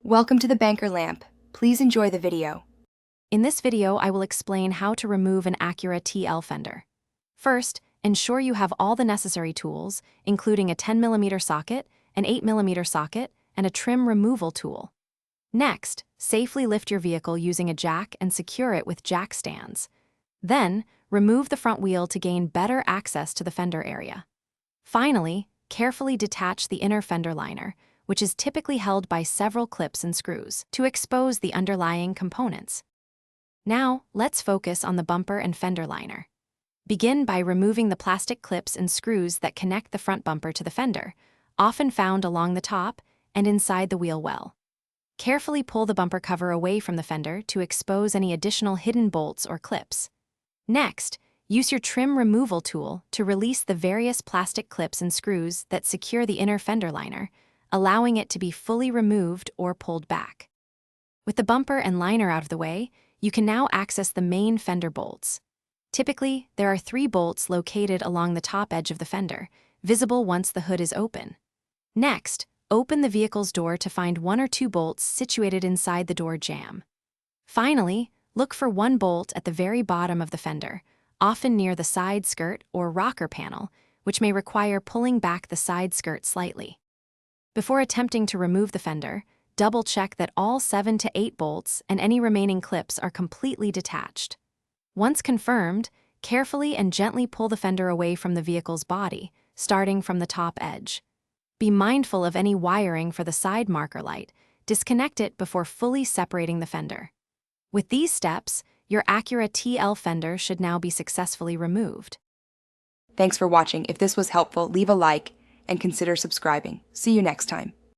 Welcome to the Banker Lamp. Please enjoy the video. In this video, I will explain how to remove an Acura TL fender. First, ensure you have all the necessary tools, including a 10mm socket, an 8mm socket, and a trim removal tool. Next, safely lift your vehicle using a jack and secure it with jack stands. Then, remove the front wheel to gain better access to the fender area. Finally, carefully detach the inner fender liner, which is typically held by several clips and screws, to expose the underlying components. Now, let's focus on the bumper and fender liner. Begin by removing the plastic clips and screws that connect the front bumper to the fender, often found along the top and inside the wheel well. Carefully pull the bumper cover away from the fender to expose any additional hidden bolts or clips. Next, use your trim removal tool to release the various plastic clips and screws that secure the inner fender liner, allowing it to be fully removed or pulled back. With the bumper and liner out of the way, you can now access the main fender bolts. Typically, there are 3 bolts located along the top edge of the fender, visible once the hood is open. Next, open the vehicle's door to find 1 or 2 bolts situated inside the door jamb. Finally, look for 1 bolt at the very bottom of the fender, often near the side skirt or rocker panel, which may require pulling back the side skirt slightly. Before attempting to remove the fender, double-check that all 7 to 8 bolts and any remaining clips are completely detached. Once confirmed, carefully and gently pull the fender away from the vehicle's body, starting from the top edge. Be mindful of any wiring for the side marker light. Disconnect it before fully separating the fender. With these steps, your Acura TL fender should now be successfully removed. Thanks for watching. If this was helpful, leave a like and consider subscribing. See you next time.